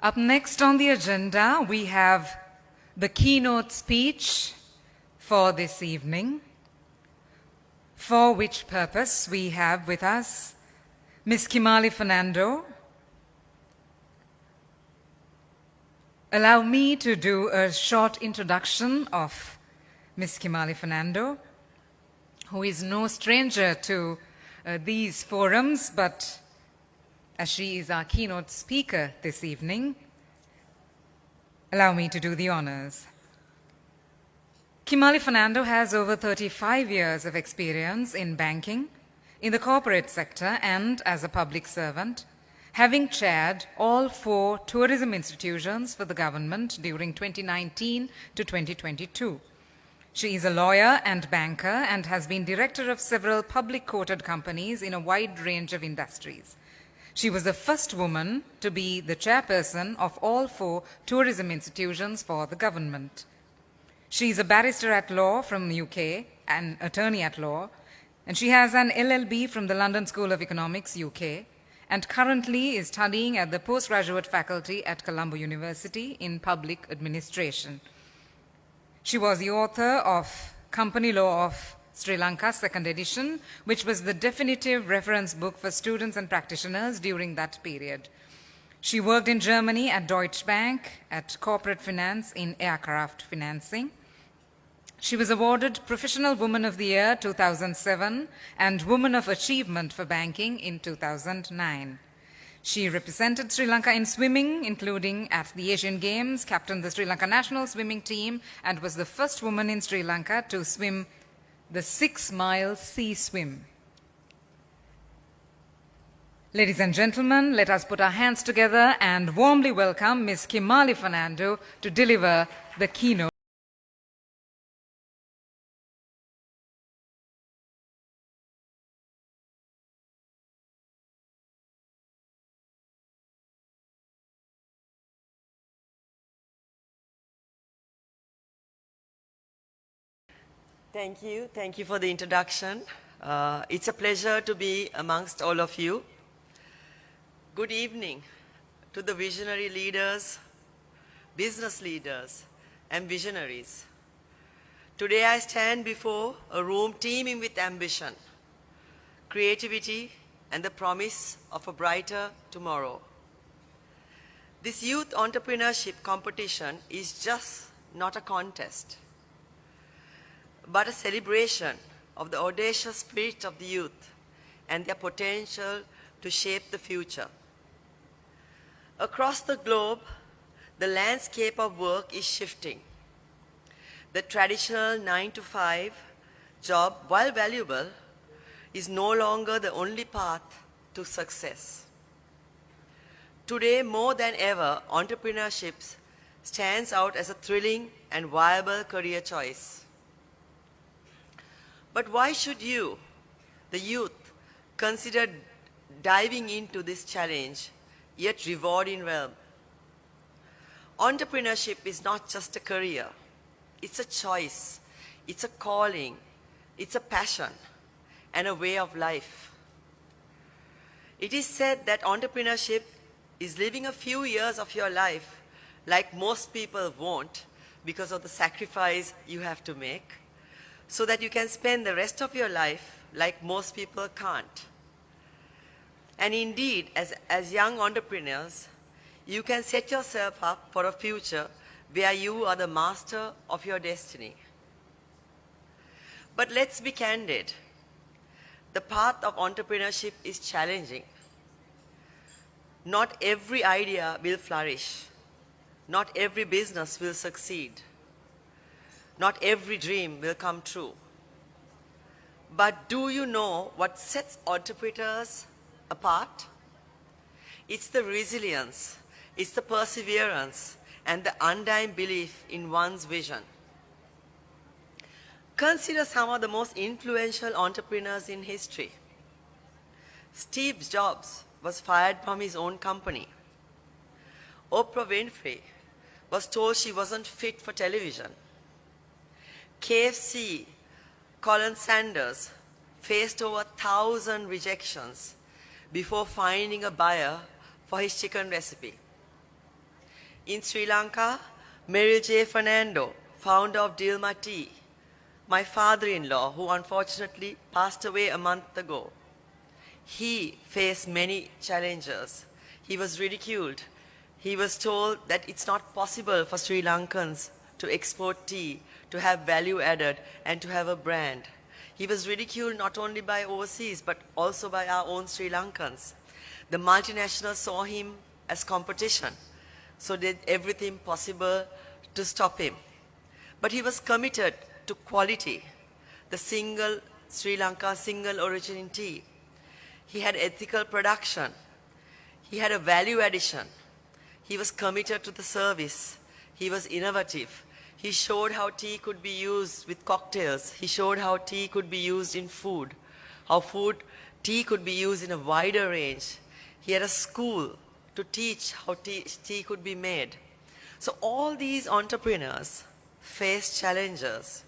Up next on the agenda, we have the keynote speech for this evening, for which purpose we have with us Ms. Kimarli Fernando. Allow me to do a short introduction of Ms. Kimarli Fernando, who is no stranger to these forums, but as she is our keynote speaker this evening, allow me to do the honors. Kimarli Fernando has over 35 years of experience in banking, in the corporate sector, and as a public servant, having chaired all 4 tourism institutions for the government during 2019 to 2022. She is a lawyer and banker and has been director of several public quoted companies in a wide range of industries. She was the first woman to be the chairperson of all 4 tourism institutions for the government. She is a barrister at law from the UK, an attorney at law, and she has an LLB from the London School of Economics, UK, and currently is studying at the postgraduate faculty at Colombo University in public administration. She was the author of Company Law of Sri Lanka, 2nd edition, which was the definitive reference book for students and practitioners during that period. She worked in Germany at Deutsche Bank, at corporate finance in aircraft financing. She was awarded Professional Woman of the Year 2007 and Woman of Achievement for Banking in 2009. She represented Sri Lanka in swimming, including at the Asian Games, captained the Sri Lanka national swimming team, and was the first woman in Sri Lanka to swim the 6-mile sea swim. Ladies and gentlemen, let us put our hands together and warmly welcome Ms. Kimarli Fernando to deliver the keynote. Thank you. Thank you for the introduction. It's a pleasure to be amongst all of you. Good evening to the visionary leaders, business leaders, and visionaries. Today I stand before a room teeming with ambition, creativity, and the promise of a brighter tomorrow. This youth entrepreneurship competition is just not a contest, but a celebration of the audacious spirit of the youth and their potential to shape the future. Across the globe, the landscape of work is shifting. The traditional 9-to-5 job, while valuable, is no longer the only path to success. Today, more than ever, entrepreneurship stands out as a thrilling and viable career choice. But why should you, the youth, consider diving into this challenge, yet rewarding realm? Entrepreneurship is not just a career. It's a choice. It's a calling. It's a passion and a way of life. It is said that entrepreneurship is living a few years of your life like most people won't because of the sacrifice you have to make, so that you can spend the rest of your life like most people can't. And indeed, as young entrepreneurs, you can set yourself up for a future where you are the master of your destiny. But let's be candid. The path of entrepreneurship is challenging. Not every idea will flourish. Not every business will succeed. Not every dream will come true. But do you know what sets entrepreneurs apart? It's the resilience, it's the perseverance, and the undying belief in one's vision. Consider some of the most influential entrepreneurs in history. Steve Jobs was fired from his own company. Oprah Winfrey was told she wasn't fit for television. KFC, Colin Sanders, faced over 1,000 rejections before finding a buyer for his chicken recipe. In Sri Lanka, Kimarli Fernando, founder of Dilma Tea, my father-in-law, who unfortunately passed away a month ago, he faced many challenges. He was ridiculed. He was told that it's not possible for Sri Lankans to export tea, to have value added, and to have a brand. He was ridiculed not only by overseas, but also by our own Sri Lankans. The multinationals saw him as competition, so did everything possible to stop him. But he was committed to quality, the single Sri Lanka single origin tea. He had ethical production. He had a value addition. He was committed to the service. He was innovative. He showed how tea could be used with cocktails. He showed how tea could be used in food, how tea could be used in a wider range. He had a school to teach how tea could be made. So all these entrepreneurs faced challenges,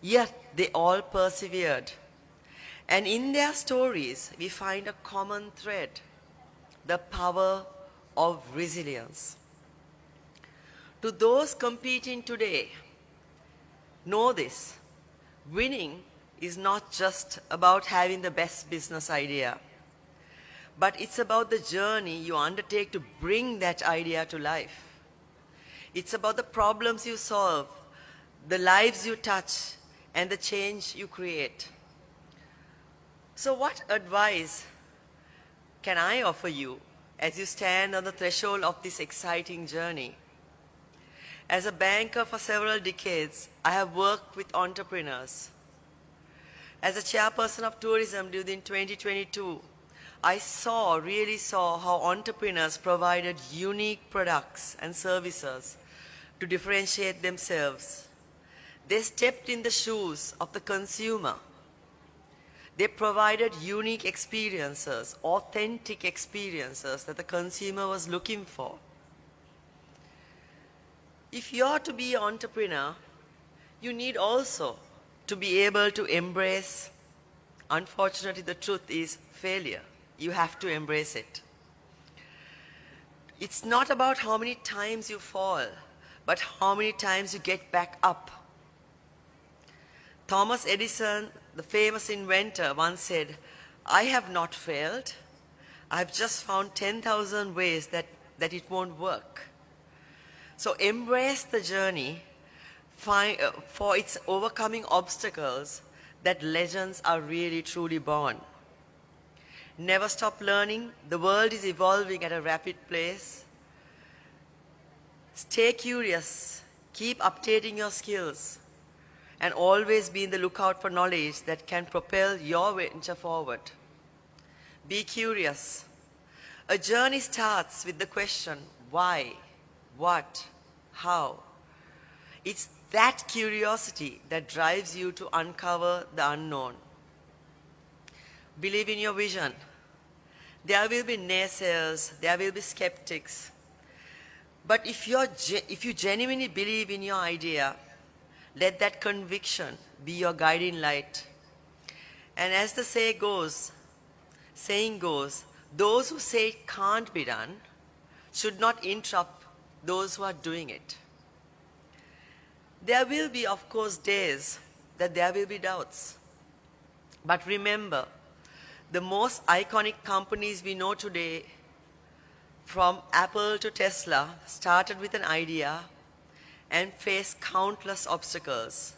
yet they all persevered. And in their stories, we find a common thread, the power of resilience. To those competing today, know this: winning is not just about having the best business idea, but it's about the journey you undertake to bring that idea to life. It's about the problems you solve, the lives you touch, and the change you create. So what advice can I offer you as you stand on the threshold of this exciting journey? As a banker for several decades, I have worked with entrepreneurs. As a chairperson of tourism during 2022, I really saw how entrepreneurs provided unique products and services to differentiate themselves. They stepped in the shoes of the consumer. They provided unique experiences, authentic experiences that the consumer was looking for. If you're to be an entrepreneur, you need also to be able to embrace, unfortunately the truth is failure. You have to embrace it. It's not about how many times you fall, but how many times you get back up. Thomas Edison, the famous inventor, once said, "I have not failed. I've just found 10,000 ways that it won't work." So embrace the journey for its overcoming obstacles that legends are really truly born. Never stop learning. The world is evolving at a rapid pace. Stay curious. Keep updating your skills. And always be in the lookout for knowledge that can propel your venture forward. Be curious. A journey starts with the question, why, what, how? It's that curiosity that drives you to uncover the unknown. Believe in your vision. There will be naysayers, there will be skeptics. But if you genuinely believe in your idea, let that conviction be your guiding light. And as the saying goes, those who say it can't be done should not interrupt those who are doing it. There will be, of course, days that there will be doubts. But remember, the most iconic companies we know today, from Apple to Tesla, started with an idea and faced countless obstacles,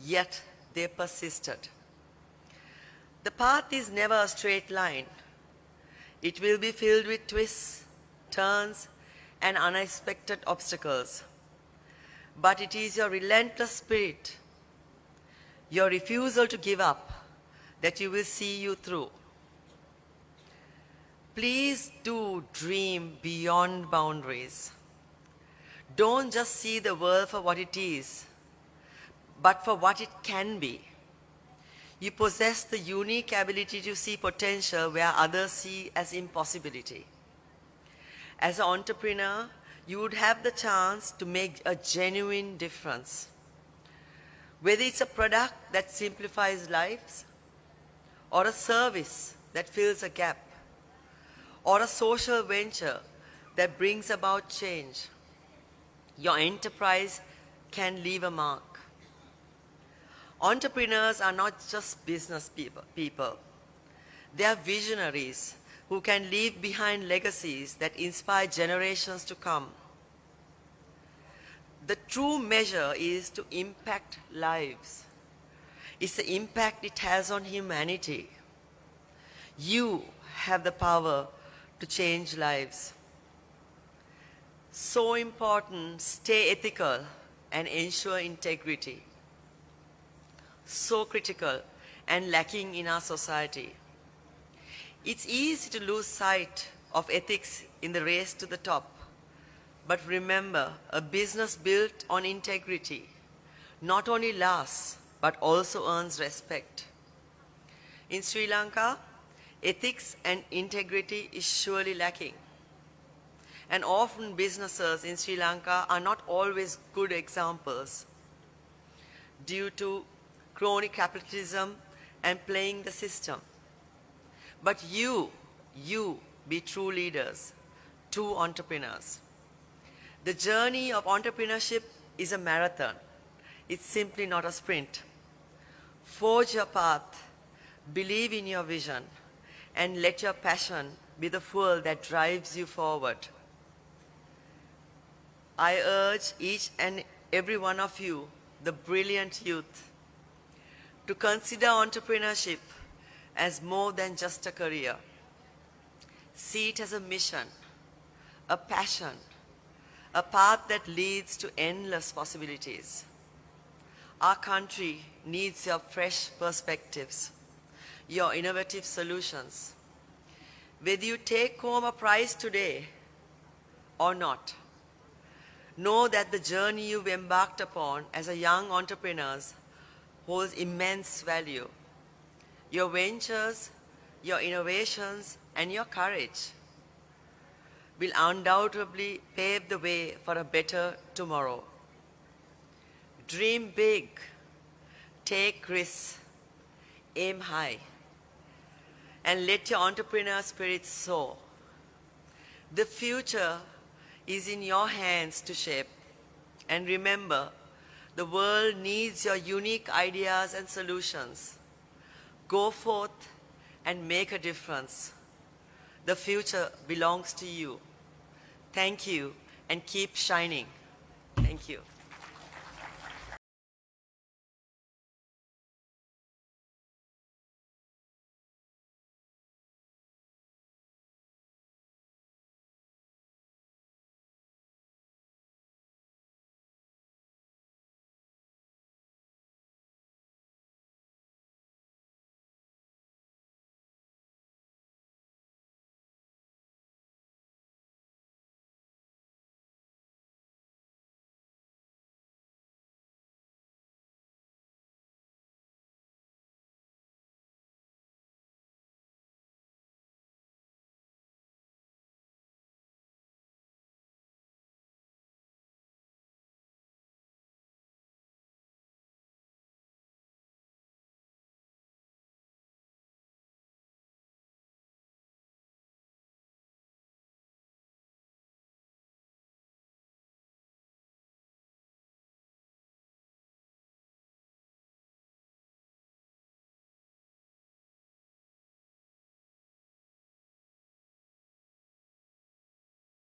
yet they persisted. The path is never a straight line. It will be filled with twists, turns, and unexpected obstacles. But it is your relentless spirit, your refusal to give up, that you will see you through. Please do dream beyond boundaries. Don't just see the world for what it is, but for what it can be. You possess the unique ability to see potential where others see as impossibility. As an entrepreneur, you would have the chance to make a genuine difference. Whether it's a product that simplifies lives, or a service that fills a gap, or a social venture that brings about change. your enterprise can leave a mark. Entrepreneurs are not just business people. They are visionaries who can leave behind legacies that inspire generations to come. The true measure is to impact lives. It's the impact it has on humanity. You have the power to change lives. So important, stay ethical and ensure integrity. So critical and lacking in our society. It's easy to lose sight of ethics in the race to the top. But remember, a business built on integrity not only lasts, but also earns respect. In Sri Lanka, ethics and integrity is surely lacking. And often businesses in Sri Lanka are not always good examples due to crony capitalism and playing the system. But you be true leaders, true entrepreneurs. The journey of entrepreneurship is a marathon. It's simply not a sprint. Forge your path, believe in your vision, and let your passion be the fuel that drives you forward. I urge each and every one of you, the brilliant youth, to consider entrepreneurship as more than just a career. See it as a mission, a passion, a path that leads to endless possibilities. Our country needs your fresh perspectives, your innovative solutions. Whether you take home a prize today or not, know that the journey you've embarked upon as a young entrepreneur holds immense value. Your ventures, your innovations, and your courage will undoubtedly pave the way for a better tomorrow. Dream big, take risks, aim high, and let your entrepreneur spirit soar. The future is in your hands to shape. And remember, the world needs your unique ideas and solutions. Go forth and make a difference. The future belongs to you. Thank you, and keep shining. Thank you.